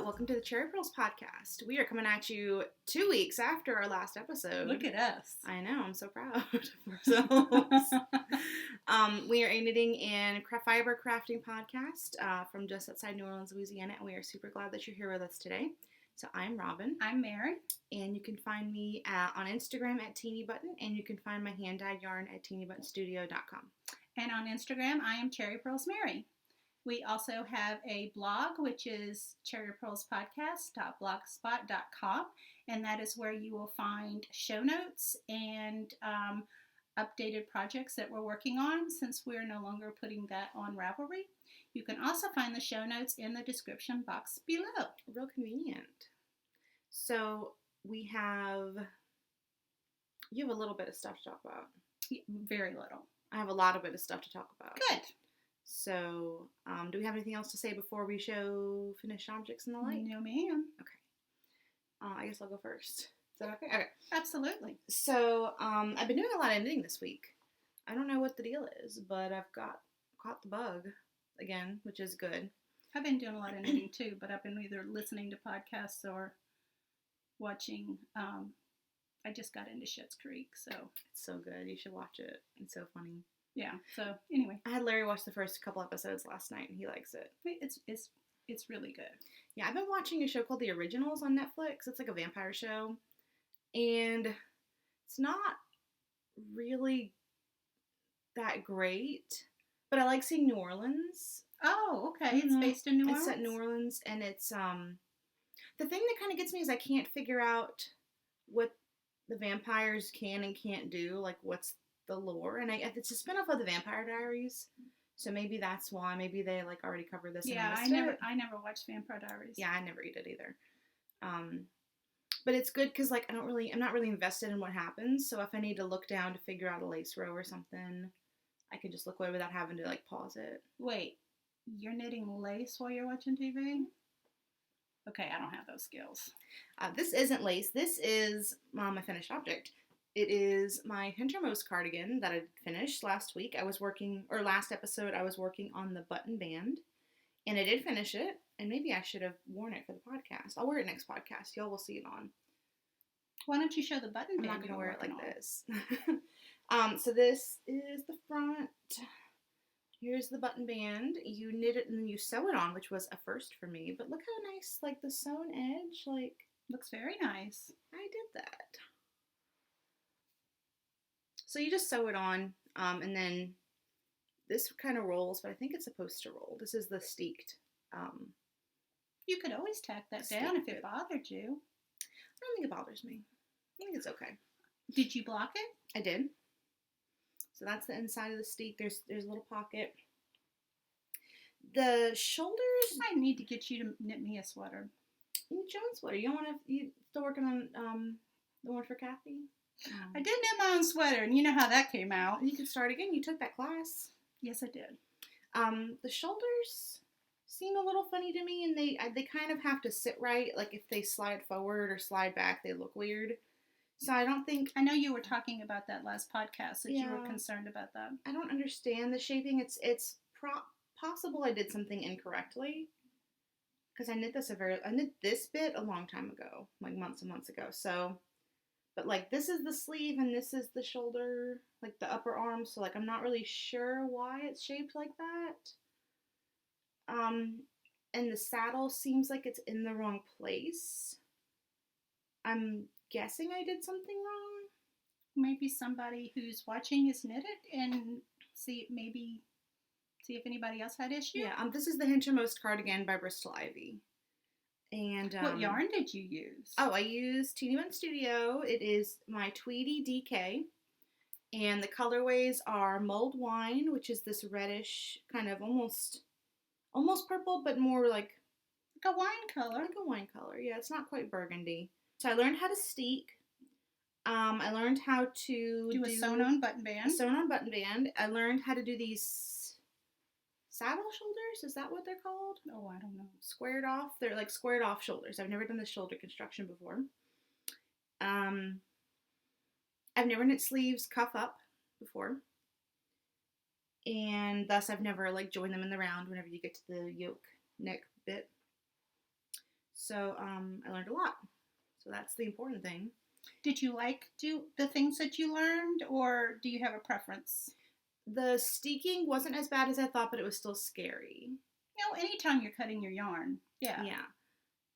Welcome to the Cherry Purls podcast. We are coming at you 2 weeks after our last episode. Look at us. I know, I'm so proud of ourselves. We are a knitting and fiber crafting podcast from just outside New Orleans, Louisiana, and we are super glad that you're here with us today. So I'm Robyn. I'm Mary. And you can find me on Instagram at TeenyButton, and you can find my hand-dyed yarn at teenybuttonstudio.com. And on Instagram, I am Cherry Purls Mary. We also have a blog, which is cherrypurlspodcast.blogspot.com, and that is where you will find show notes and updated projects that we're working on since we're no longer putting that on Ravelry. You can also find the show notes in the description box below. Real convenient. So you have a little bit of stuff to talk about. Yeah, very little. I have a lot of bit of stuff to talk about. Good. So, do we have anything else to say before we show finished objects and the like? No, ma'am. Okay. I guess I'll go first. Is that okay? Okay. Absolutely. So, I've been doing a lot of knitting this week. I don't know what the deal is, but I've caught the bug again, which is good. I've been doing a lot of knitting too, but I've been either listening to podcasts or watching. I just got into Schitt's Creek, so it's so good. You should watch it. It's so funny. Yeah. So anyway, I had Larry watch the first couple episodes last night, and he likes it. It's really good. Yeah, I've been watching a show called The Originals on Netflix. It's like a vampire show, and it's not really that great, but I like seeing New Orleans. Oh, okay. Mm-hmm. It's based in New Orleans? It's set in New Orleans, and it's, the thing that kind of gets me is I can't figure out what the vampires can and can't do, like what's the lore, and it's a spinoff of the Vampire Diaries, so maybe that's why. Maybe they like already covered this. Yeah, I never watched Vampire Diaries. Yeah, I never did either. But it's good because like I'm not really invested in what happens. So if I need to look down to figure out a lace row or something, I can just look away without having to like pause it. Wait, you're knitting lace while you're watching TV? Okay, I don't have those skills. This isn't lace. This is my finished object. It is my Hintermost cardigan that I finished last week. Last episode, I was working on the button band, and I did finish it, and maybe I should have worn it for the podcast. I'll wear it next podcast. Y'all will see it on. Why don't you show the button band? I'm not going to wear it like this. So this is the front. Here's the button band. You knit it and then you sew it on, which was a first for me. But look how nice, like the sewn edge, like. Looks very nice. I did that. So you just sew it on, and then this kind of rolls, but I think it's supposed to roll. This is the steeked. You could always tack that down if it bothered you. I don't think it bothers me. I think it's okay. Did you block it? I did. So that's the inside of the steek. There's a little pocket. The shoulders. I need to get you to knit me a sweater. You need your own sweater. You still working on the one for Kathy? I did knit my own sweater, and you know how that came out. You can start again. You took that class. Yes, I did. The shoulders seem a little funny to me, and they kind of have to sit right. Like if they slide forward or slide back, they look weird. So I don't think. I know you were talking about that last podcast that you were concerned about that. I don't understand the shaping. It's possible I did something incorrectly. Because I knit this bit a long time ago, like months and months ago. So. But, like, this is the sleeve and this is the shoulder, like, the upper arm. So, like, I'm not really sure why it's shaped like that. And the saddle seems like it's in the wrong place. I'm guessing I did something wrong. Maybe somebody who's watching has knit it and see if anybody else had issues. Yeah, this is the Hintermost cardigan by Bristol Ivy. And what yarn did you use? Oh, I used Teeny Bun Studio. It is my Tweedy DK. And the colorways are Mulled Wine, which is this reddish, kind of almost purple, but more like a wine color. Like a wine color. Yeah, it's not quite burgundy. So I learned how to steek. I learned how to do a sewn-on button band. I learned how to do these saddle shoulders, is that what they're called? Oh, I don't know. Squared off. They're like squared off shoulders. I've never done the shoulder construction before. I've never knit sleeves cuff up before. And thus I've never like joined them in the round whenever you get to the yoke neck bit. So I learned a lot. So that's the important thing. Did you do the things that you learned, or do you have a preference? The steeking wasn't as bad as I thought, but it was still scary. Anytime you're cutting your yarn. Yeah. Yeah.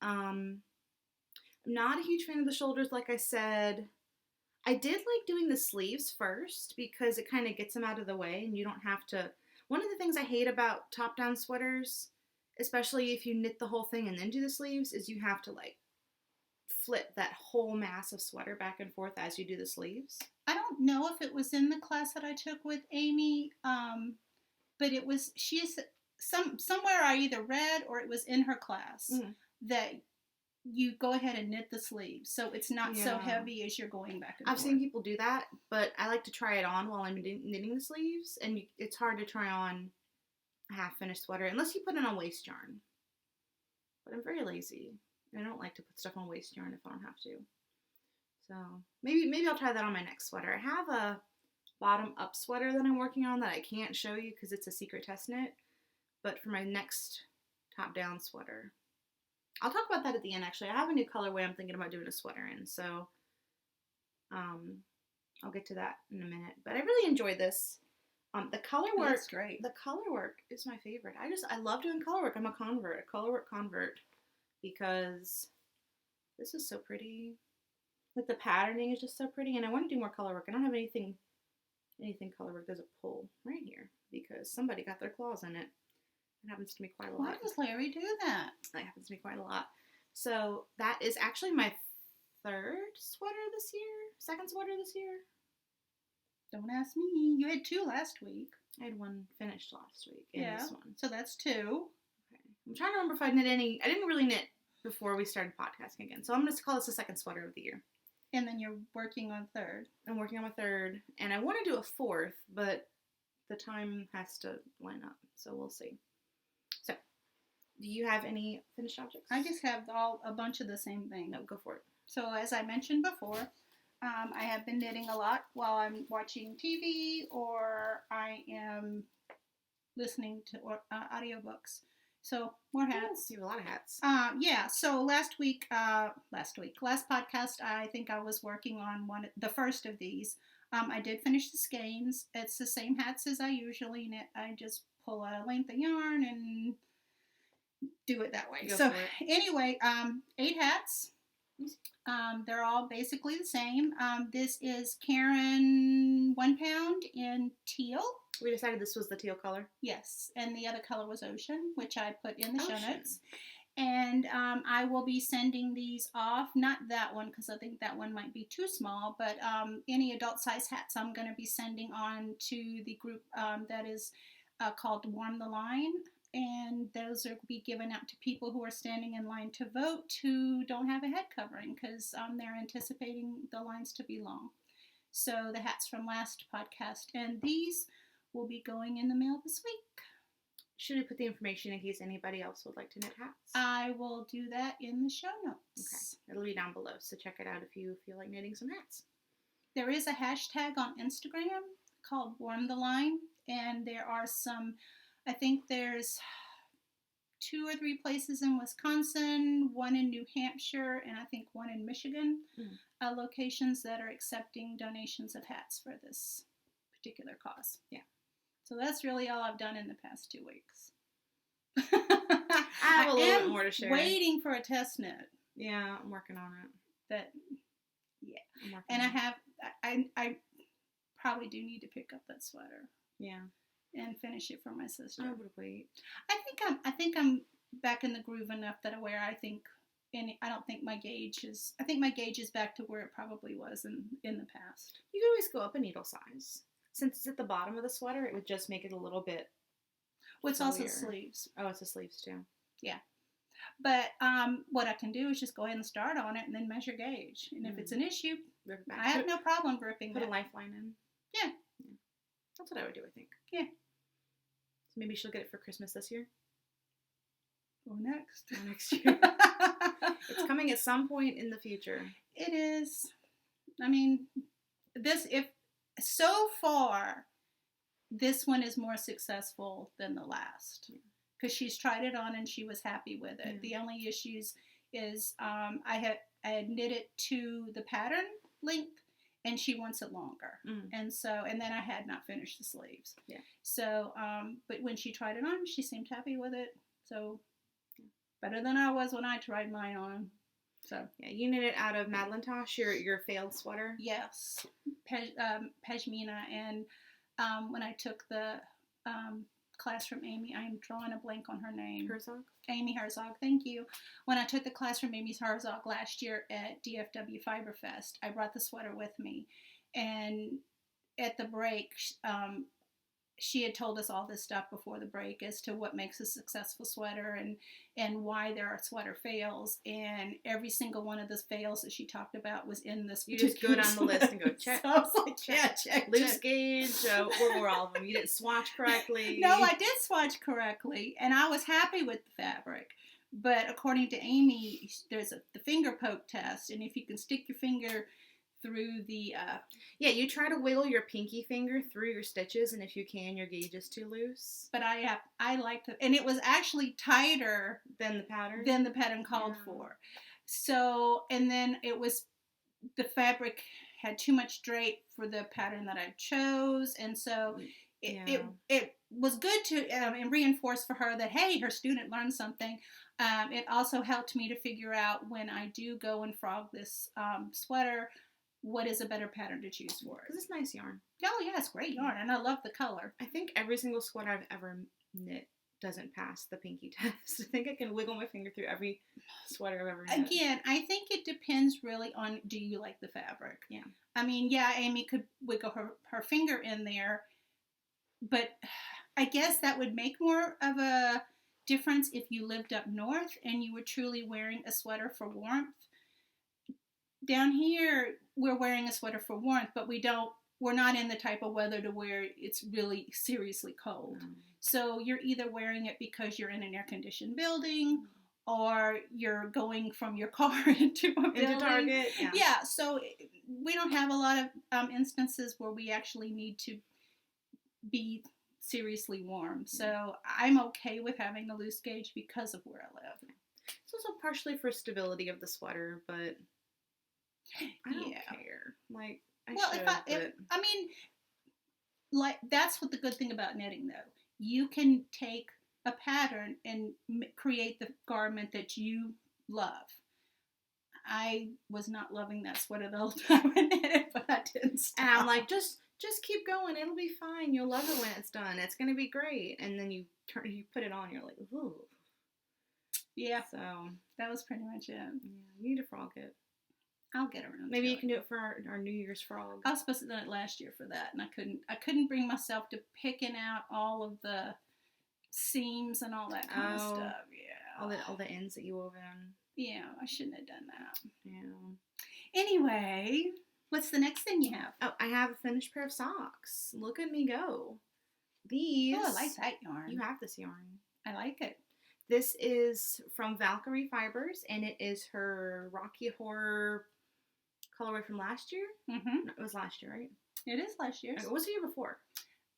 I'm not a huge fan of the shoulders, like I said. I did like doing the sleeves first because it kind of gets them out of the way and you don't have to. One of the things I hate about top-down sweaters, especially if you knit the whole thing and then do the sleeves, is you have to like flip that whole mass of sweater back and forth as you do the sleeves. I don't know if it was in the class that I took with Amy, but she's somewhere I either read or it was in her class that you go ahead and knit the sleeves, so it's not so heavy as you're going back and forth. I've seen people do that, but I like to try it on while I'm knitting the sleeves, and it's hard to try on a half-finished sweater unless you put it on waste yarn. But I'm very lazy. I don't like to put stuff on waste yarn if I don't have to. So maybe I'll try that on my next sweater. I have a bottom-up sweater that I'm working on that I can't show you because it's a secret test knit. But for my next top-down sweater, I'll talk about that at the end, actually. I have a new colorway I'm thinking about doing a sweater in, so I'll get to that in a minute. But I really enjoyed this. The color work, that's great. The color work is my favorite. I love doing color work. I'm a color work convert, because this is so pretty. Like, the patterning is just so pretty, and I want to do more color work. I don't have anything color work. There's a pull right here because somebody got their claws in it. It happens to me quite a lot. Why does Larry do that? That happens to me quite a lot. So that is actually my second sweater this year. Don't ask me. You had 2 last week. I had 1 finished last week. And this one. So that's 2. Okay. I'm trying to remember if I knit any. I didn't really knit before we started podcasting again. So I'm going to call this the second sweater of the year. And then you're working on 3rd. I'm working on my 3rd. And I want to do a 4th, but the time has to line up. So we'll see. So, do you have any finished objects? I just have a bunch of the same thing. No, go for it. So, as I mentioned before, I have been knitting a lot while I'm watching TV or I am listening to audiobooks. So, more hats. You have a lot of hats. Yeah, so last podcast, I think I was working on the first of these. I did finish the skeins. It's the same hats as I usually knit. I just pull out a length of yarn and do it that way. So anyway, 8 hats. They're all basically the same. This is Caron 1 pound in teal. We decided this was the teal color. Yes, and the other color was ocean, which I put in the show notes. And I will be sending these off, not that one because I think that one might be too small, but any adult size hats I'm going to be sending on to the group that is called Warm the Line. And those will be given out to people who are standing in line to vote who don't have a head covering because they're anticipating the lines to be long. So the hats from last podcast, and these will be going in the mail this week. Should we put the information in case anybody else would like to knit hats? I will do that in the show notes. Okay. It'll be down below, so check it out if you feel like knitting some hats. There is a hashtag on Instagram called Warm the Line, and there are some, I think there's 2 or 3 places in Wisconsin, 1 in New Hampshire, and I think 1 in Michigan, locations that are accepting donations of hats for this particular cause. Yeah. So that's really all I've done in the past 2 weeks. I have a little bit more to share. Waiting for a test knit. Yeah, I'm working on it. And I probably do need to pick up that sweater. Yeah. And finish it for my sister. I would wait. I think I'm back in the groove enough that I think my gauge is back to where it probably was in the past. You can always go up a needle size. Since it's at the bottom of the sweater, it would just make it a little bit. Well, it's also sleeves. Oh, it's the sleeves too. Yeah. But what I can do is just go ahead and start on it and then measure gauge. And if it's an issue, rip it back. I have no problem ripping Put it. a lifeline in. Yeah. That's what I would do, I think. Yeah. So maybe she'll get it for Christmas this year. Or next. Or next year. It's coming at some point in the future. It is. I mean, so far, this one is more successful than the last. Because she's tried it on and she was happy with it. The only issues is I had knit it to the pattern length, and she wants it longer. And then I had not finished the sleeves. Yeah. So, but when she tried it on, she seemed happy with it. So, better than I was when I tried mine on. So yeah, you knit it out of Madelinetosh, your failed sweater. Yes, Pashmina, and when I took the class from Amy, I am drawing a blank on her name. Herzog? Amy Herzog, thank you. When I took the class from Amy Herzog last year at DFW Fiberfest, I brought the sweater with me, and at the break, she had told us all this stuff before the break as to what makes a successful sweater and why there are sweater fails, and every single one of those fails that she talked about was in this. You just go down the list and go check. So I was like, check. Loose gauge. What were all of them? You didn't swatch correctly. No, I did swatch correctly, and I was happy with the fabric. But according to Amy, there's the finger poke test, and if you can stick your finger through the yeah, you try to wiggle your pinky finger through your stitches, and if you can, your gauge is too loose. But I liked it, and it was actually tighter than the pattern called for. So, and then the fabric had too much drape for the pattern that I chose, and so it was good to and reinforce for her that, hey, her student learned something. It also helped me to figure out when I do go and frog this sweater, what is a better pattern to choose for. Because it's nice yarn. Oh, yeah, it's great yarn, and I love the color. I think every single sweater I've ever knit doesn't pass the pinky test. I think I can wiggle my finger through every sweater I've ever knit. Again, I think it depends really on, do you like the fabric? Yeah. I mean, yeah, Amy could wiggle her finger in there, but I guess that would make more of a difference if you lived up north and you were truly wearing a sweater for warmth. Down here, we're wearing a sweater for warmth, but we're not in the type of weather to where it's really seriously cold. So you're either wearing it because you're in an air-conditioned building, or you're going from your car into a building. Into Target, yeah. So we don't have a lot of instances where we actually need to be seriously warm. So I'm okay with having the loose gauge because of where I live. It's also partially for stability of the sweater, but I don't care. Like, I mean, like, that's what the good thing about knitting, though. You can take a pattern and create the garment that you love. I was not loving that sweater the whole time I knit it, but I didn't stop. And I'm like, just keep going. It'll be fine. You'll love it when it's done. It's gonna be great. And then you put it on. You're like, ooh. Yeah. So that was pretty much it. Yeah, you need to frog it. I'll get around. Maybe you can do it for our New Year's frog. I was supposed to do it last year for that, and I couldn't bring myself to picking out all of the seams and all that kind of stuff. Yeah. All the ends that you wove in. Yeah, I shouldn't have done that. Yeah. Anyway, what's the next thing you have? Oh, I have a finished pair of socks. Look at me go. These. Oh, I like that yarn. You have this yarn. I like it. This is from Valkyrie Fibers, and it is her Rocky Horror colorway from last year. Mm-hmm. No, it was last year, right? It is last year's. What was the year before?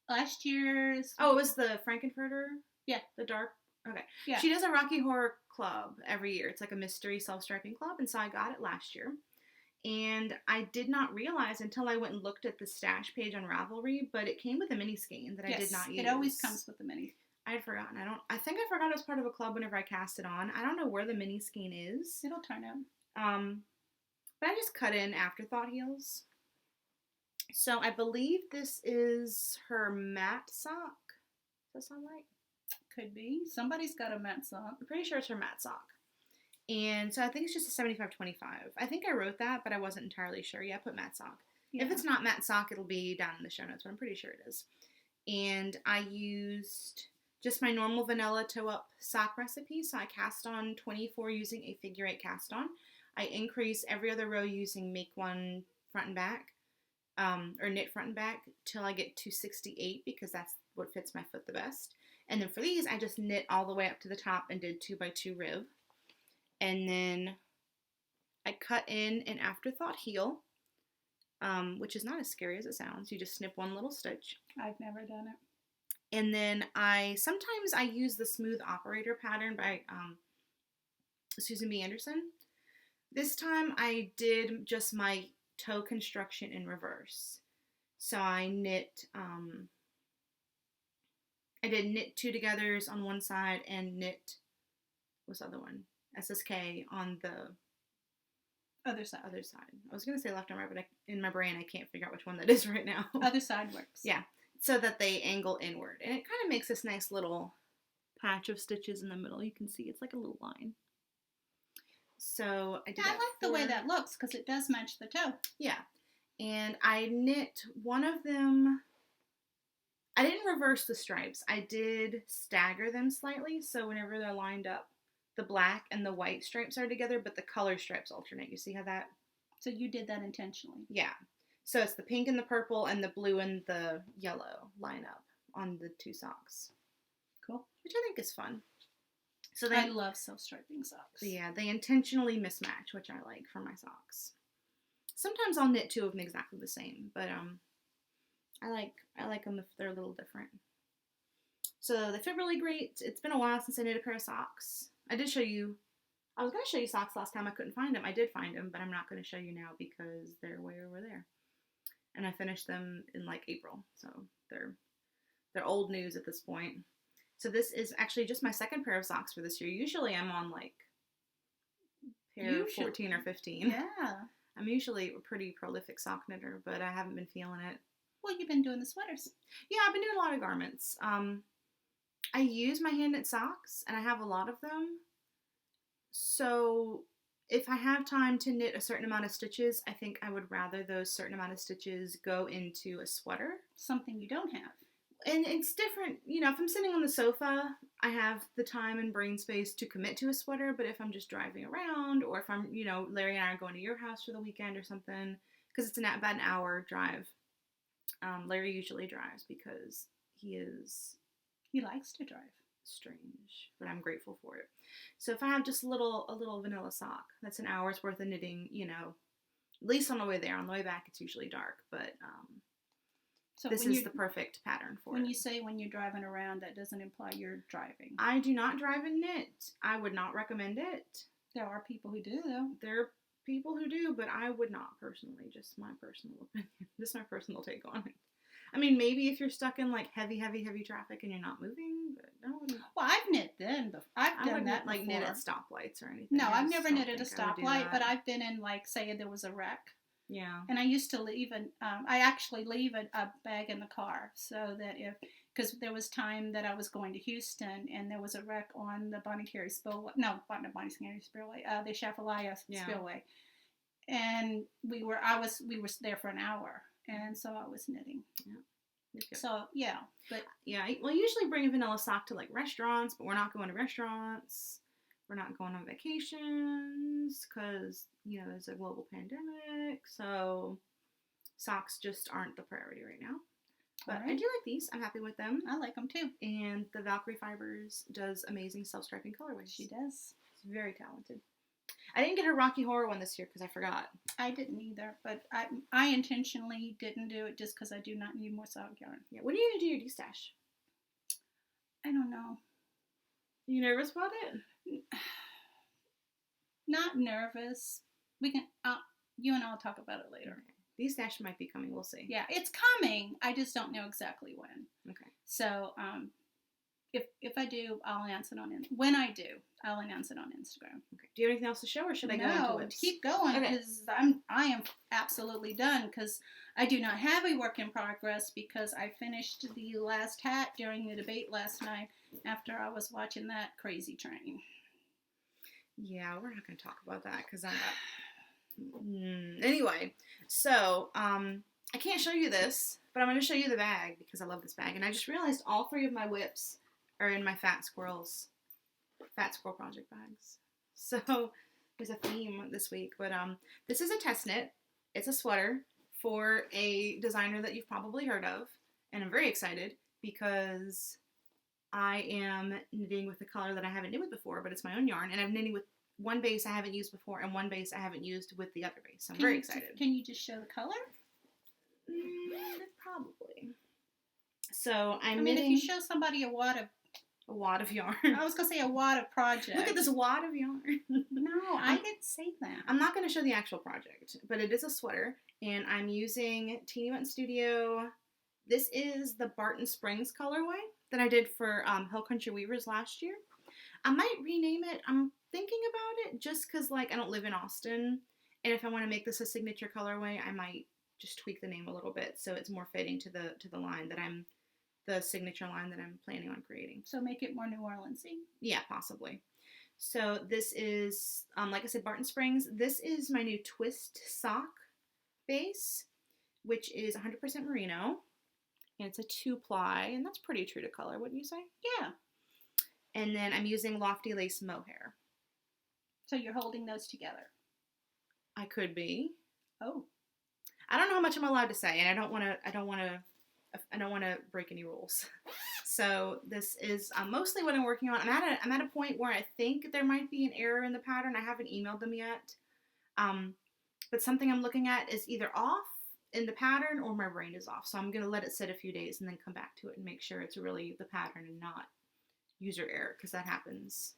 Last year's. Oh, it was the Frankenfurter? Yeah. The dark? Okay. Yeah. She does a Rocky Horror club every year. It's like a mystery self-striping club, and so I got it last year. And I did not realize until I went and looked at the stash page on Ravelry, but it came with a mini skein that I did not use. It always comes with a mini. I had forgotten. I think I forgot it was part of a club whenever I cast it on. I don't know where the mini skein is. It'll turn out. But I just cut in afterthought heels. So I believe this is her matte sock. Does that sound right? Could be. Somebody's got a matte sock. I'm pretty sure it's her matte sock. And so I think it's just a 75-25. I think I wrote that, but I wasn't entirely sure. Yeah, I put matte sock. Yeah. If it's not matte sock, it'll be down in the show notes, but I'm pretty sure it is. And I used just my normal vanilla toe-up sock recipe. So I cast on 24 using a figure 8 cast on. I increase every other row using make one front and back, or knit front and back, till I get to 68 because that's what fits my foot the best. And then for these, I just knit all the way up to the top and did 2x2 rib. And then I cut in an afterthought heel, which is not as scary as it sounds. You just snip one little stitch. I've never done it. And then sometimes I use the smooth operator pattern by Susan B. Anderson. This time I did just my toe construction in reverse. So I did knit 2 togethers on one side and knit, what's the other one? SSK on the Other side. I was going to say left and right, but in my brain I can't figure out which one that is right now. Other side works. Yeah, so that they angle inward. And it kind of makes this nice little patch of stitches in the middle. You can see it's like a little line. So I did I like the way that looks because it does match the toe. Yeah. And I knit one of them. I didn't reverse the stripes. I did stagger them slightly. So whenever they're lined up, the black and the white stripes are together, but the color stripes alternate. You see how that? So you did that intentionally. Yeah. So it's the pink and the purple and the blue and the yellow line up on the 2 socks. Cool. Which I think is fun. So I love self-striping socks. Yeah, they intentionally mismatch, which I like for my socks. Sometimes I'll knit 2 of them exactly the same, but I like them if they're a little different. So they fit really great. It's been a while since I knit a pair of socks. I was going to show you socks last time. I couldn't find them. I did find them, but I'm not going to show you now because they're way over there. And I finished them in like April, so they're old news at this point. So this is actually just my 2nd pair of socks for this year. Usually I'm on like pair 14 or 15. Yeah. I'm usually a pretty prolific sock knitter, but I haven't been feeling it. Well, you've been doing the sweaters. Yeah, I've been doing a lot of garments. I use my hand knit socks, and I have a lot of them. So if I have time to knit a certain amount of stitches, I think I would rather those certain amount of stitches go into a sweater. Something you don't have. And it's different, you know, if I'm sitting on the sofa, I have the time and brain space to commit to a sweater, but if I'm just driving around, or if I'm, you know, Larry and I are going to your house for the weekend or something, because it's about an hour drive. Larry usually drives because he likes to drive. Strange, but I'm grateful for it. So if I have just a little vanilla sock, that's an hour's worth of knitting, you know, at least on the way there. On the way back, it's usually dark, but so this is the perfect pattern for it. When you say when you're driving around, that doesn't imply you're driving. I do not drive and knit. I would not recommend it. There are people who do, though. There are people who do, but I would not personally. Just my personal opinion. Just my personal take on it. I mean, maybe if you're stuck in like heavy traffic and you're not moving, but no. Well, I've knit then. I've done that like before. knit at stoplights or anything. No, I've never knitted a stoplight, but I've been in, like, say there was a wreck. Yeah. And I used to leave I actually leave a bag in the car so that because there was time that I was going to Houston and there was a wreck on the Bonnie-Carey Spillway. No, not the Bonnie-Carey Spillway. The Chafalaya Spillway. And we were there for an hour. And so I was knitting. Yeah. So, yeah. But yeah, well, I usually bring a vanilla sock to, like, restaurants, but we're not going to restaurants. We're not going on vacations because, you know, there's a global pandemic. So socks just aren't the priority right now. But I do like these. I'm happy with them. I like them, too. And the Valkyrie Fibers does amazing self-striping colorways. She does. She's very talented. I didn't get her Rocky Horror one this year because I forgot. I didn't either, but I intentionally didn't do it just because I do not need more sock yarn. Yeah. When are you going to do your de-stash? I don't know. You nervous about it? Not nervous. We can, you and I'll talk about it later. Okay. De-stash might be coming. We'll see. Yeah, it's coming. I just don't know exactly when. Okay. So, if I do, I'll announce it on when I do, I'll announce it on Instagram. Okay. Do you have anything else to show, or should I go into whips? Keep going because I am absolutely done because I do not have a work in progress because I finished the last hat during the debate last night after I was watching that crazy train. Yeah, we're not going to talk about that because I'm Anyway, so I can't show you this, but I'm going to show you the bag because I love this bag, and I just realized all 3 of my whips are in my Fat Squirrel project bags. So there's a theme this week, but this is a test knit. It's a sweater for a designer that you've probably heard of, and I'm very excited because I am knitting with a color that I haven't knit with before, but it's my own yarn, and I'm knitting with one base I haven't used before and one base I haven't used with the other base. So I'm very excited. Can you just show the color? Probably. So I'm knitting. knitting. If you show somebody a wad of A wad of yarn. I was going to say a wad of project. Look at this wad of yarn. No, I didn't say that. I'm not going to show the actual project, but it is a sweater, and I'm using Teeny Button Studio. This is the Barton Springs colorway that I did for Hill Country Weavers last year. I might rename it. I'm thinking about it just because, like, I don't live in Austin, and if I want to make this a signature colorway, I might just tweak the name a little bit so it's more fitting to the line that the signature line that I'm planning on creating. So make it more New Orleans-y? Yeah, possibly. So this is, like I said, Barton Springs. This is my new twist sock base, which is 100% merino. And it's a 2-ply, and that's pretty true to color, wouldn't you say? Yeah. And then I'm using Lofty Lace mohair. So you're holding those together? I could be. Oh. I don't know how much I'm allowed to say, and I don't want to break any rules. So this is mostly what I'm working on. I'm at a point where I think there might be an error in the pattern. I haven't emailed them yet. But something I'm looking at is either off in the pattern or my brain is off. So I'm going to let it sit a few days and then come back to it and make sure it's really the pattern and not user error, because that happens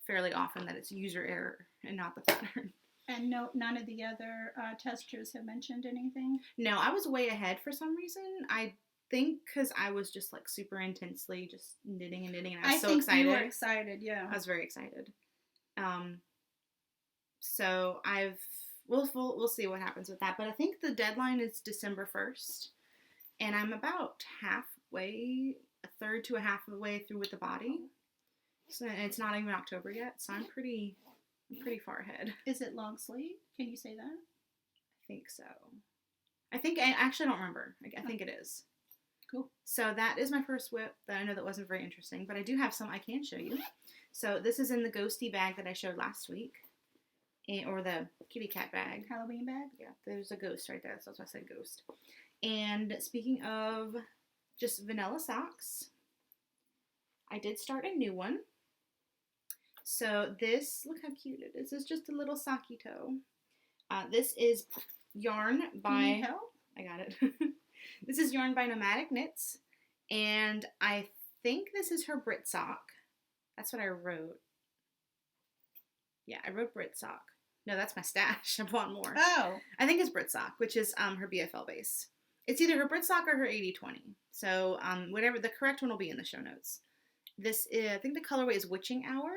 fairly often, that it's user error and not the pattern. And none of the other testers have mentioned anything? No, I was way ahead for some reason. I think because I was just like super intensely just knitting and knitting, and I was so excited. You were excited, yeah. I was very excited. So we'll see what happens with that. But I think the deadline is December 1st, and I'm about halfway, a third to a half of the way through with the body. So it's not even October yet, so I'm pretty far ahead. Is it long sleeve? Can you say that? I think so. I actually don't remember. I think it is. Cool. So that is my first whip that I know that wasn't very interesting, but I do have some I can show you. So this is in the ghosty bag that I showed last week, or the kitty cat bag. Halloween bag? Yeah, there's a ghost right there, so that's why I said ghost. And speaking of just vanilla socks, I did start a new one. So this, look how cute it is. It's just a little socky toe. This is yarn by... Need help? I got it. This is yarn by Nomadic Knits. And I think this is her Brit sock. That's what I wrote. Yeah, I wrote Brit sock. No, that's my stash. I bought more. Oh. I think it's Brit sock, which is her BFL base. It's either her Brit sock or her 80/20. So whatever, the correct one will be in the show notes. This is, I think the colorway is Witching Hour.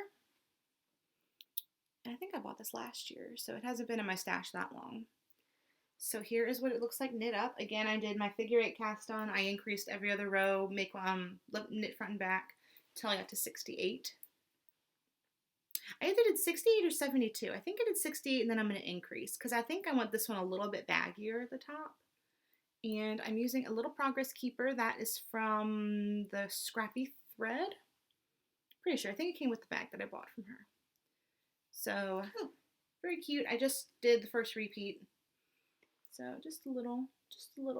And I think I bought this last year, so it hasn't been in my stash that long. So here is what it looks like knit up. Again, I did my figure 8 cast on. I increased every other row, knit front and back until I got to 68. I either did 68 or 72. I think I did 68, and then I'm going to increase because I think I want this one a little bit baggier at the top. And I'm using a little Progress Keeper. That is from the Scrappy Thread. Pretty sure. I think it came with the bag that I bought from her. So, very cute. I just did the first repeat. So, just a little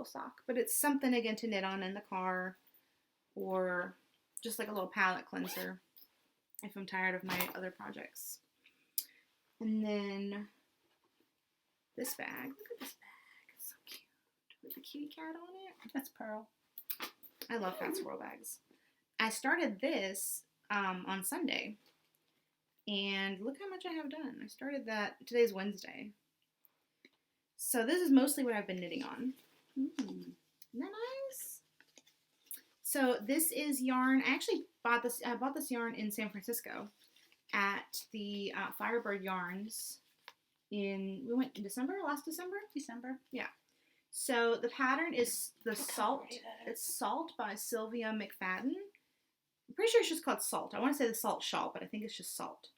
sock. But it's something, again, to knit on in the car. Or just like a little palette cleanser if I'm tired of my other projects. And then this bag. Look at this bag. It's so cute. With a kitty cat on it. That's Pearl. I love Fat Swirl bags. I started this on Sunday. And look how much I have done. I started that, today's Wednesday. So this is mostly what I've been knitting on. Isn't that nice? So this is yarn. I actually bought this yarn in San Francisco at the Firebird Yarns. We went in December, last December? December. Yeah. So the pattern is the Salt. It's Salt by Silvia McFadden. I'm pretty sure it's just called Salt. I want to say the Salt Shawl, but I think it's just Salt.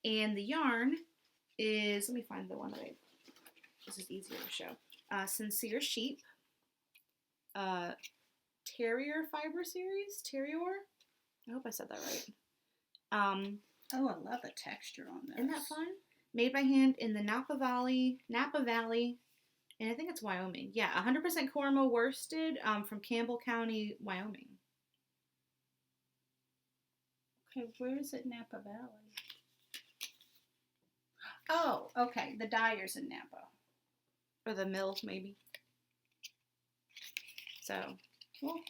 And the yarn is, let me find the one that this is easier to show. Sincere Sheep. Terrier Fiber Series. Terrier. I hope I said that right. Oh, I love the texture on this. Isn't that fun? Made by hand in the Napa Valley, and I think it's Wyoming. Yeah, 100% Cormo worsted from Campbell County, Wyoming. Okay, where is it, Napa Valley? Oh, okay, the dyer's in Napa. Or the mills, maybe. So, Cool.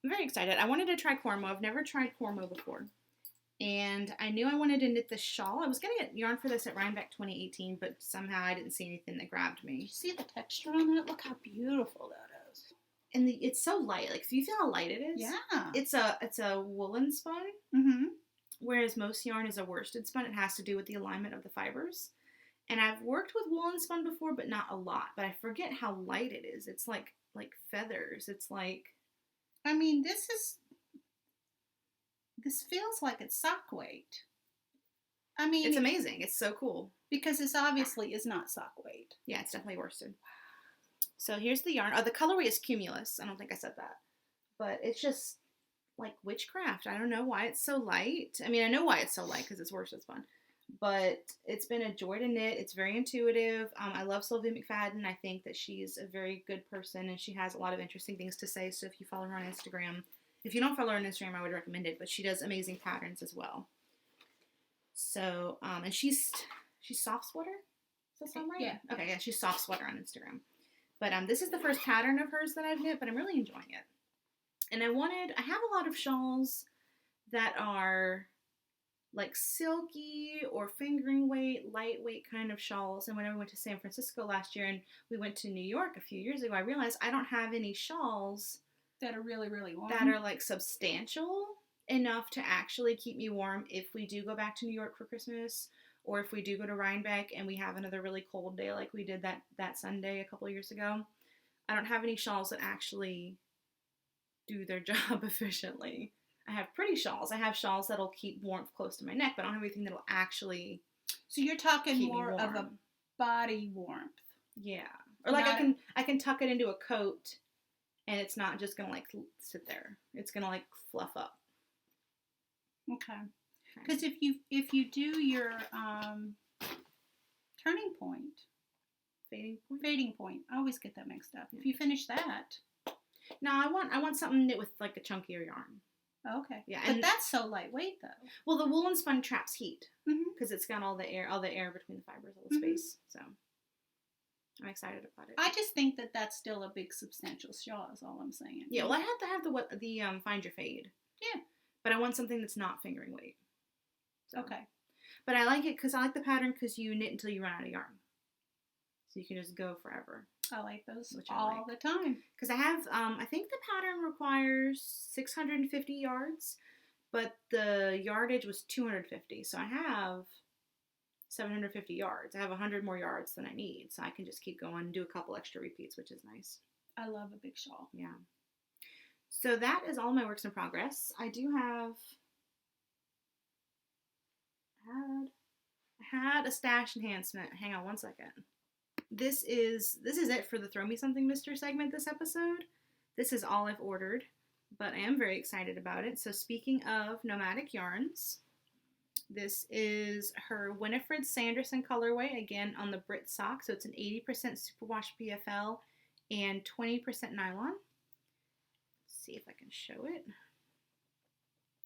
I'm very excited. I wanted to try Cormo. I've never tried Cormo before. And I knew I wanted to knit this shawl. I was going to get yarn for this at Rhinebeck 2018, but somehow I didn't see anything that grabbed me. You see the texture on that? Look how beautiful that is. And it's so light. Like, do you feel how light it is? Yeah. It's a woolen spun, Mm-hmm. whereas most yarn is a worsted spun. It has to do with the alignment of the fibers. And I've worked with woolen spun before, but not a lot. But I forget how light it is. It's like feathers. It's like... I mean, this feels like it's sock weight. I mean... It's amazing. It's so cool. Because this obviously is not sock weight. Yeah, it's definitely worsted. So here's the yarn. Oh, the colorway is Cumulus. I don't think I said that. But it's just like witchcraft. I don't know why it's so light. I mean, I know why it's so light because it's worsted spun. But it's been a joy to knit. It's very intuitive. I love Silvia McFadden. I think that she's a very good person and she has a lot of interesting things to say. So if you follow her on Instagram, if you don't follow her on Instagram, I would recommend it. But she does amazing patterns as well. So, and she's soft sweater. Does that sound right? Yeah. Okay, yeah, she's soft sweater on Instagram. But this is the first pattern of hers that I've knit, but I'm really enjoying it. And I have a lot of shawls that are like silky or fingering weight, lightweight kind of shawls. And when I went to San Francisco last year and we went to New York a few years ago, I realized I don't have any shawls that are really, really warm. That are like substantial enough to actually keep me warm if we do go back to New York for Christmas, or if we do go to Rhinebeck and we have another really cold day like we did that Sunday a couple of years ago. I don't have any shawls that actually do their job efficiently. I have pretty shawls. I have shawls that'll keep warmth close to my neck, but I don't have anything that'll actually... So you're talking more of a body warmth. Yeah. Or like I can tuck it into a coat and it's not just going to like sit there. It's going to like fluff up. Okay. Because if you do your turning point, fading point, I always get that mixed up. If you finish that, no, I want something knit with like a chunkier yarn. Okay. Yeah, but that's so lightweight though. Well, the woolen spun traps heat because Mm-hmm. it's got all the air between the fibers, all the space. So I'm excited about it. I just think that that's still a big substantial shawl. Is all I'm saying. Yeah. Well, I have to have the find your fade. Yeah. But I want something that's not fingering weight. So. Okay. But I like it because I like the pattern because you knit until you run out of yarn. So you can just go forever. I like those all the time. Because I have, I think the pattern requires 650 yards, but the yardage was 250. So I have 750 yards. I have 100 more yards than I need. So I can just keep going and do a couple extra repeats, which is nice. I love a big shawl. Yeah. So that is all my works in progress. I do have... I had a stash enhancement. Hang on one second. This is it for the Throw Me Something Mister segment this episode. This is all I've ordered, but I am very excited about it. So speaking of Nomadic yarns, this is her Winifred Sanderson colorway, again on the Brit sock. So it's an 80% superwash PFL and 20% nylon. Let's see if I can show it.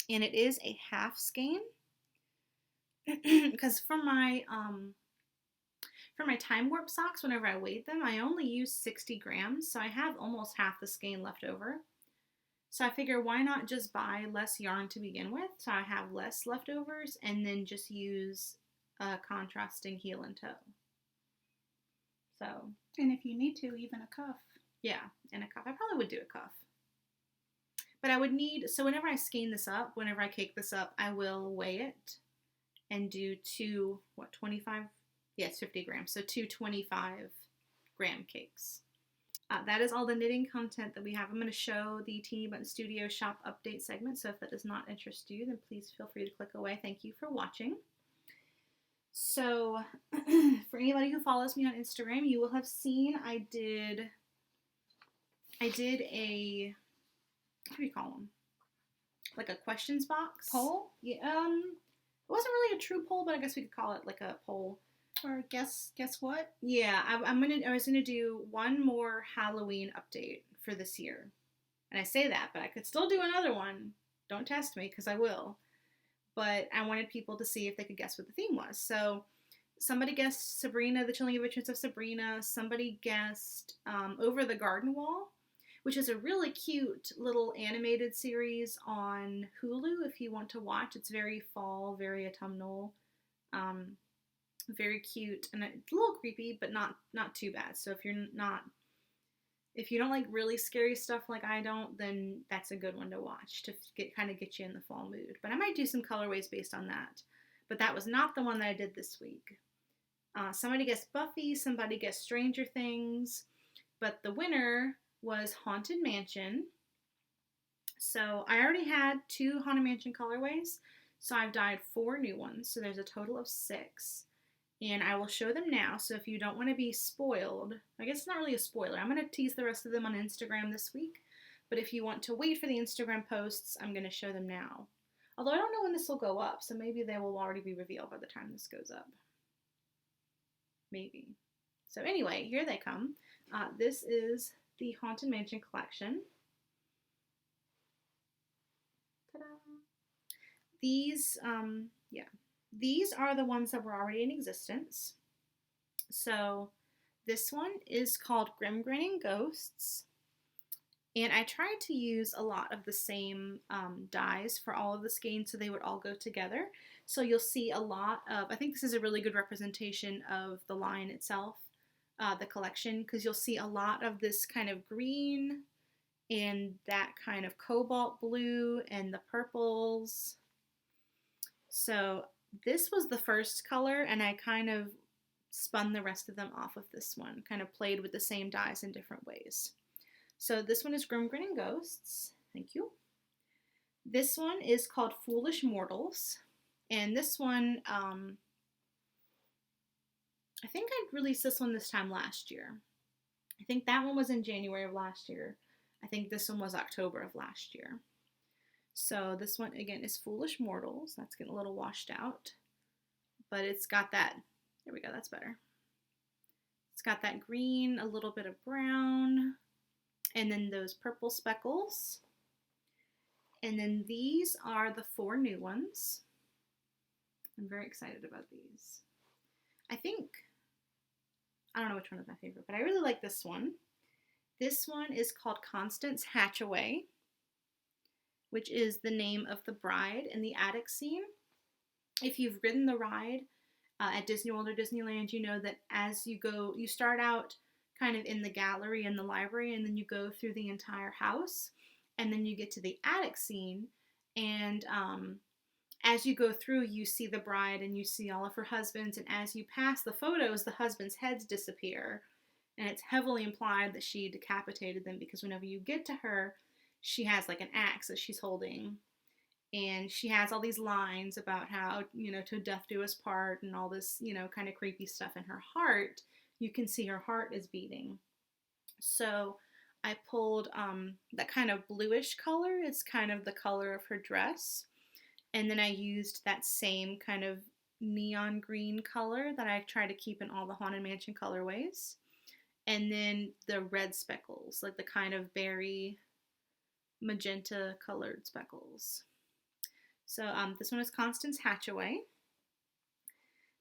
And it is a half skein. Because for my time warp socks, whenever I weighed them, I only used 60 grams, so I have almost half the skein left over. So I figure why not just buy less yarn to begin with, so I have less leftovers, and then just use a contrasting heel and toe. So. And if you need to, even a cuff. Yeah, and a cuff. I probably would do a cuff. But I would need, so whenever I skein this up, whenever I cake this up, I will weigh it and do 25? Yeah, it's 50 grams. So 2 25-gram cakes. That is all the knitting content that we have. I'm going to show the Teeny Button Studio shop update segment. So if that does not interest you, then please feel free to click away. Thank you for watching. So for anybody who follows me on Instagram, you will have seen I did a, what do you call them? Like a questions box? Poll? Yeah. It wasn't really a true poll, but I guess we could call it like a poll. Or guess what? Yeah, I was gonna do one more Halloween update for this year, and I say that, but I could still do another one. Don't test me, because I will. But I wanted people to see if they could guess what the theme was. So somebody guessed Sabrina, the Chilling Adventures of Sabrina. Somebody guessed Over the Garden Wall, which is a really cute little animated series on Hulu if you want to watch. It's very fall, very autumnal, very cute, and it's a little creepy, but not too bad. So if you don't like really scary stuff like I don't, then that's a good one to watch to get you in the fall mood. But I might do some colorways based on that. But that was not the one that I did this week. Somebody guessed Buffy, somebody guessed Stranger Things, but the winner was Haunted Mansion. So I already had 2 Haunted Mansion colorways, so I've dyed 4 new ones. So there's a total of 6. And I will show them now, so if you don't want to be spoiled, I guess it's not really a spoiler. I'm going to tease the rest of them on Instagram this week, but if you want to wait for the Instagram posts, I'm going to show them now. Although I don't know when this will go up, so maybe they will already be revealed by the time this goes up. Maybe. So anyway, here they come. This is the Haunted Mansion collection. Ta-da! These are the ones that were already in existence. So this one is called Grim-Grinning Ghosts. And I tried to use a lot of the same dyes for all of the skeins so they would all go together. So you'll see a lot of, I think this is a really good representation of the line itself, the collection, because you'll see a lot of this kind of green and that kind of cobalt blue and the purples. So this was the first color, and I kind of spun the rest of them off of this one, kind of played with the same dyes in different ways. So this one is Grim-Grinning Ghosts. Thank you. This one is called Foolish Mortals. And this one, I think I released this one this time last year. I think that one was in January of last year. I think this one was October of last year. So this one, again, is Foolish Mortals. That's getting a little washed out. But it's got that, there we go, that's better. It's got that green, a little bit of brown, and then those purple speckles. And then these are the 4 new ones. I'm very excited about these. I don't know which one is my favorite, but I really like this one. This one is called Constance Hatchaway, which is the name of the bride in the attic scene. If you've ridden the ride at Disney World or Disneyland, you know that as you go, you start out kind of in the gallery in the library, and then you go through the entire house, and then you get to the attic scene, and as you go through, you see the bride and you see all of her husbands, and as you pass the photos, the husbands' heads disappear, and it's heavily implied that she decapitated them, because whenever you get to her, she has like an axe that she's holding, and she has all these lines about how, to death do us part, and all this, kind of creepy stuff in her heart. You can see her heart is beating. So I pulled that kind of bluish color. It's kind of the color of her dress. And then I used that same kind of neon green color that I try to keep in all the Haunted Mansion colorways. And then the red speckles, like the kind of berry magenta colored speckles. So this one is Constance Hatchaway.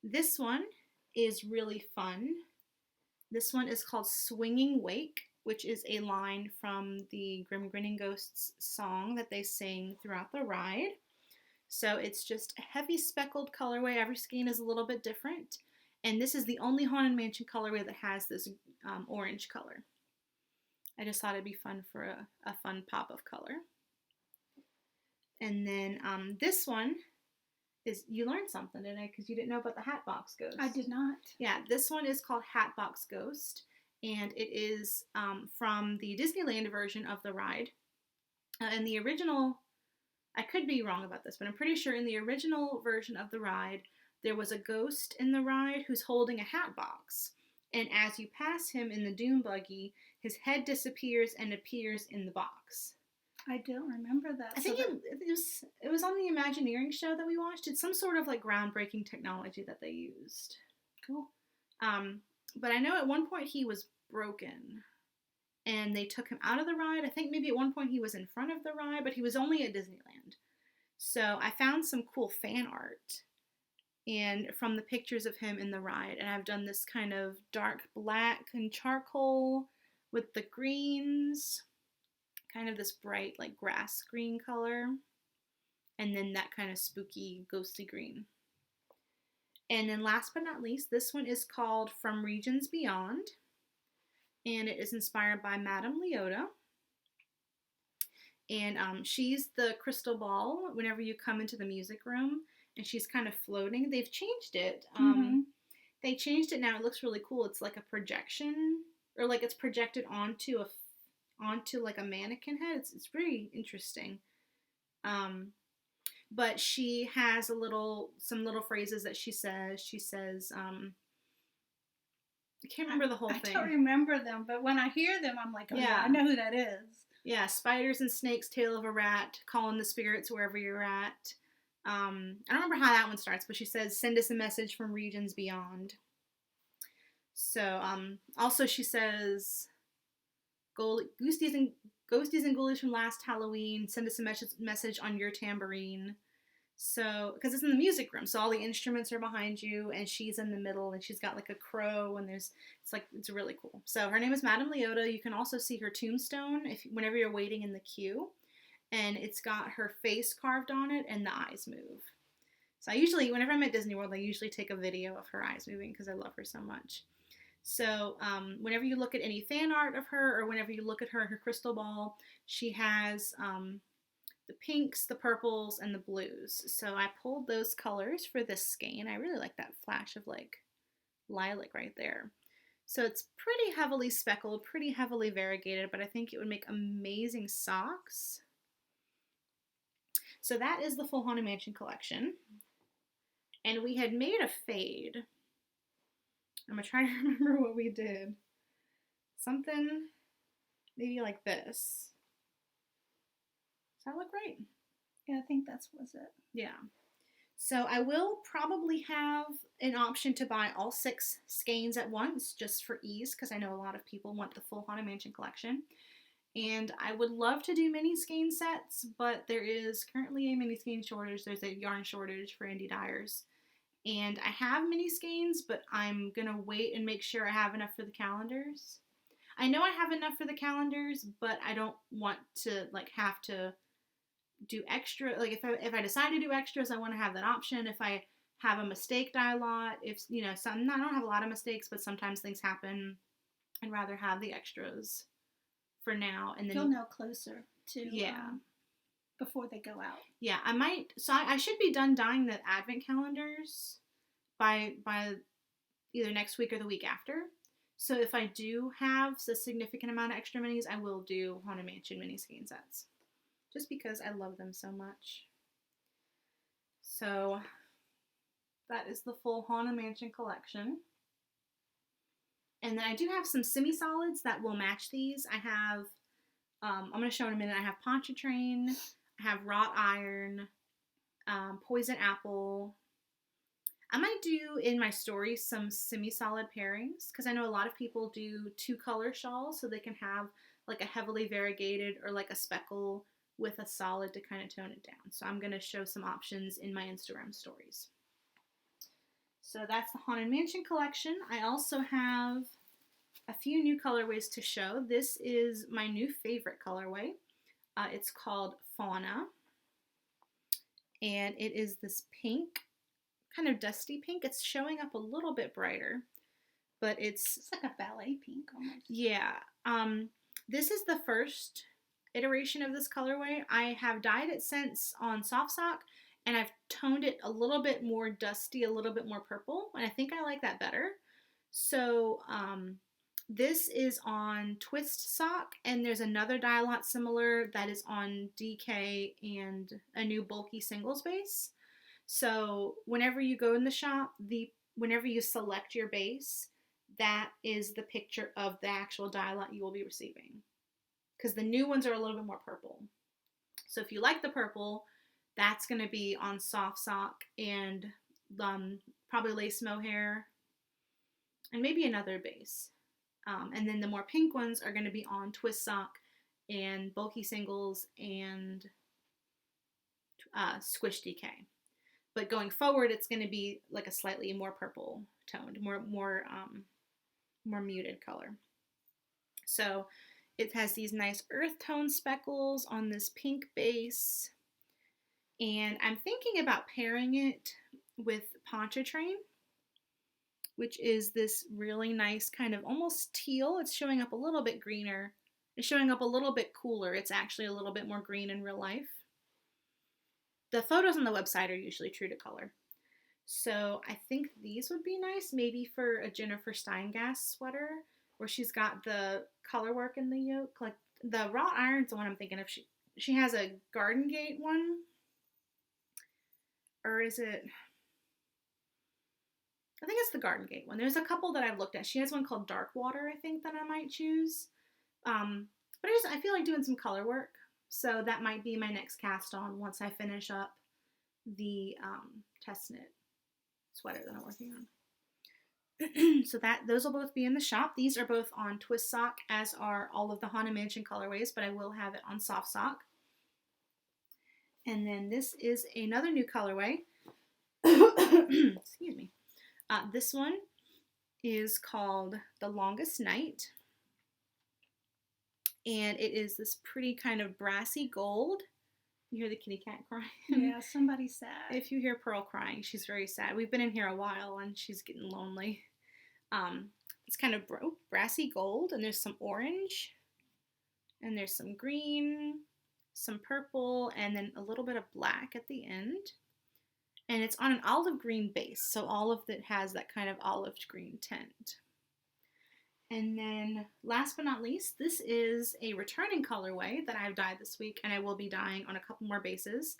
This one is really fun. This one is called Swinging Wake, which is a line from the Grim-Grinning Ghosts song that they sing throughout the ride. So it's just a heavy speckled colorway. Every skein is a little bit different. And this is the only Haunted Mansion colorway that has this orange color. I just thought it'd be fun for a fun pop of color. And then this one is, you learned something, didn't I? Because you didn't know about the Hatbox Ghost. I did not. Yeah, this one is called Hatbox Ghost, and it is from the Disneyland version of the ride. In the original, I could be wrong about this, but I'm pretty sure in the original version of the ride, there was a ghost in the ride who's holding a hat box. And as you pass him in the Doom Buggy, his head disappears and appears in the box. I don't remember that. I think it was on the Imagineering show that we watched. It's some sort of like groundbreaking technology that they used. Cool. But I know at one point he was broken, and they took him out of the ride. I think maybe at one point he was in front of the ride, but he was only at Disneyland. So I found some cool fan art and from the pictures of him in the ride, and I've done this kind of dark black and charcoal with the greens. kind of this bright like grass green color, and then that kind of spooky ghostly green. And then last but not least, this one is called From Regions Beyond, and it is inspired by Madame Leota. And she's the crystal ball whenever you come into the music room, and she's kind of floating. They've changed it. They changed it now. It looks really cool. It's like a projection, or like it's projected onto like a mannequin head. It's pretty interesting. But she has some little phrases that she says. She says, I can't remember the whole thing. I don't remember them, but when I hear them, I'm like, oh yeah, I know who that is. Yeah, spiders and snakes, tail of a rat, calling the spirits wherever you're at. I don't remember how that one starts, but she says, send us a message from regions beyond. So, also she says, ghosties and ghoulies from last Halloween, send us a message on your tambourine. So, because it's in the music room, so all the instruments are behind you, and she's in the middle, and she's got like a crow, and it's really cool. So her name is Madame Leota. You can also see her tombstone whenever you're waiting in the queue, and it's got her face carved on it, and the eyes move. So whenever I'm at Disney World, I usually take a video of her eyes moving because I love her so much. So whenever you look at any fan art of her, or whenever you look at her in her crystal ball, she has the pinks, the purples, and the blues. So I pulled those colors for this skein. I really like that flash of like lilac right there. So it's pretty heavily speckled, pretty heavily variegated, but I think it would make amazing socks. So that is the full Haunted Mansion collection. And we had made a fade. I'm going to try to remember what we did. Something maybe like this. Does that look right? Yeah, I think that was it. Yeah. So I will probably have an option to buy all 6 skeins at once, just for ease, because I know a lot of people want the full Haunted Mansion collection. And I would love to do mini skein sets, but there is currently a mini skein shortage. There's a yarn shortage for indie dyers. And I have mini skeins, but I'm going to wait and make sure I have enough for the calendars. I know I have enough for the calendars, but I don't want to have to do extra. Like if I decide to do extras, I want to have that option. If I have a mistake die a lot, I don't have a lot of mistakes, but sometimes things happen. I'd rather have the extras for now, and then you'll know closer to before they go out. Yeah, I might. So I should be done dyeing the advent calendars by either next week or the week after. So if I do have a significant amount of extra minis, I will do Haunted Mansion mini skein sets, just because I love them so much. So that is the full Haunted Mansion collection. And then I do have some semi-solids that will match these. I have, I'm going to show in a minute, I have Pontchartrain, I have Wrought Iron, Poison Apple. I might do in my story some semi-solid pairings, because I know a lot of people do 2-color shawls, so they can have like a heavily variegated or like a speckle with a solid to kind of tone it down. So I'm going to show some options in my Instagram stories. So that's the Haunted Mansion collection. I also have a few new colorways to show. This is my new favorite colorway. It's called Fauna. And it is this pink, kind of dusty pink. It's showing up a little bit brighter, but it's like a ballet pink almost. Yeah. This is the first iteration of this colorway. I have dyed it since on Soft Sock, and I've toned it a little bit more dusty, a little bit more purple, and I think I like that better. So this is on Twist Sock, and there's another dye a lot similar that is on DK and a new bulky singles base. So whenever you go in the shop, whenever you select your base, that is the picture of the actual dye lot you will be receiving. Because the new ones are a little bit more purple. So if you like the purple, that's going to be on Soft Sock and probably Lace Mohair and maybe another base. And then the more pink ones are going to be on Twist Sock and Bulky Singles and Squish DK. But going forward, it's going to be like a slightly more purple toned, more muted color. So It has these nice earth tone speckles on this pink base. And I'm thinking about pairing it with Pontchartrain, which is this really nice kind of almost teal. It's showing up a little bit greener. It's showing up a little bit cooler. It's actually a little bit more green in real life. The photos on the website are usually true to color. So I think these would be nice, maybe for a Jennifer Steingast sweater, where she's got the color work in the yoke. Like the wrought iron's the one I'm thinking of. She has a Garden Gate one. Or is it... I think it's the Garden Gate one. There's a couple that I've looked at. She has one called Dark Water, I think, that I might choose. But I feel like doing some color work. So that might be my next cast on once I finish up the test knit sweater that I'm working on. So those will both be in the shop. These are both on Twist Sock, as are all of the Haunted Mansion colorways, but I will have it on Soft Sock. And then this is another new colorway. Excuse me. This one is called The Longest Night. And it is this pretty kind of brassy gold. You hear the kitty cat crying? Yeah, somebody's sad. If you hear Pearl crying, she's very sad. We've been in here a while and she's getting lonely. It's kind of brassy gold, and there's some orange, and there's some green, some purple, and then a little bit of black at the end. And it's on an olive green base, so all of it has that kind of olive green tint. And then, last but not least, this is a returning colorway that I've dyed this week, and I will be dyeing on a couple more bases.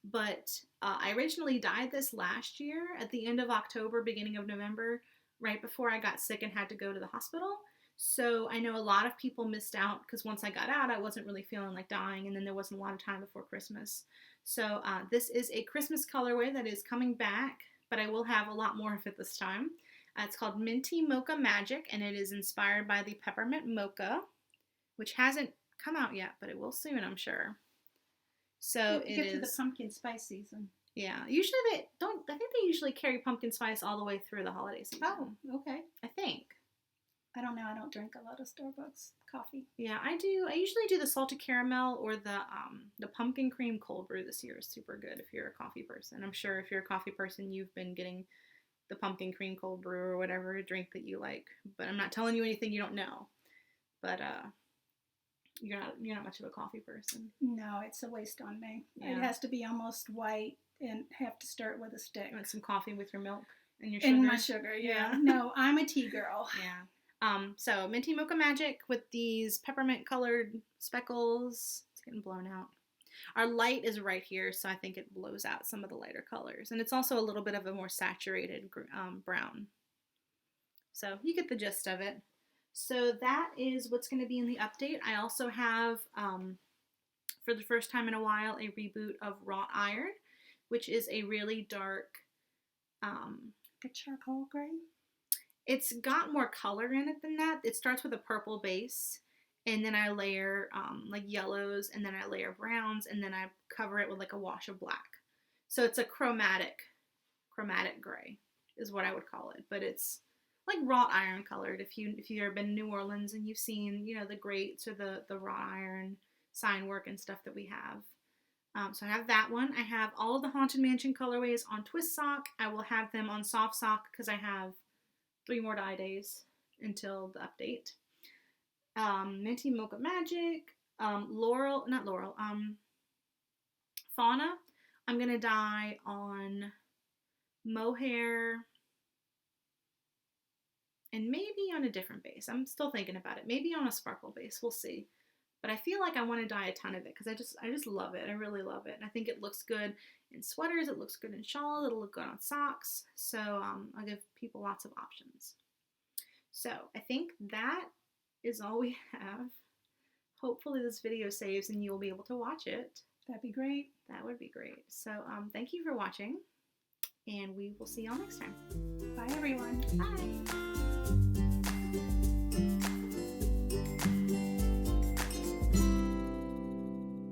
But I originally dyed this last year at the end of October, beginning of November, right before I got sick and had to go to the hospital. So I know a lot of people missed out because once I got out, I wasn't really feeling like dyeing, and then there wasn't a lot of time before Christmas. So this is a Christmas colorway that is coming back, but I will have a lot more of it this time. It's called Minty Mocha Magic, and it is inspired by the Peppermint Mocha, which hasn't come out yet, but it will soon, I'm sure. So it get is to the pumpkin spice season. Yeah, usually they don't. I think they usually carry pumpkin spice all the way through the holiday season. Oh, okay. I think. I don't know. I don't drink a lot of Starbucks coffee. Yeah, I do. I usually do the salted caramel or the pumpkin cream cold brew. This year is super good if you're a coffee person. I'm sure if you're a coffee person, you've been getting the pumpkin cream cold brew or whatever drink that you like. But I'm not telling you anything you don't know. But you're not much of a coffee person. No, it's a waste on me. Yeah. It has to be almost white and have to start with a stick. You want some coffee with your milk and your sugar? And my sugar, yeah. No, I'm a tea girl. Yeah. So Minty Mocha Magic with these peppermint colored speckles. It's getting blown out. Our light is right here, so I think it blows out some of the lighter colors. And it's also a little bit of a more saturated brown. So you get the gist of it. So that is what's going to be in the update. I also have, for the first time in a while, a reboot of Wrought Iron, which is a really dark... The charcoal gray? It's got more color in it than that. It starts with a purple base, and then I layer like yellows, and then I layer browns, and then I cover it with like a wash of black. So it's a chromatic gray is what I would call it, but it's like wrought iron colored. If you've ever been to New Orleans and you've seen, the grates or the wrought iron sign work and stuff that we have. So I have that one. I have all of the Haunted Mansion colorways on Twist Sock. I will have them on Soft Sock because I have 3 more dye days until the update. Minty Mocha Magic, Fauna, I'm going to dye on mohair and maybe on a different base. I'm still thinking about it. Maybe on a sparkle base. We'll see. But I feel like I want to dye a ton of it because I just love it. I really love it. And I think it looks good in sweaters. It looks good in shawls. It'll look good on socks. So I'll give people lots of options. So I think that is all we have. Hopefully this video saves and you'll be able to watch it. That'd be great. That would be great. So thank you for watching, and we will see y'all next time. Bye, everyone. Bye.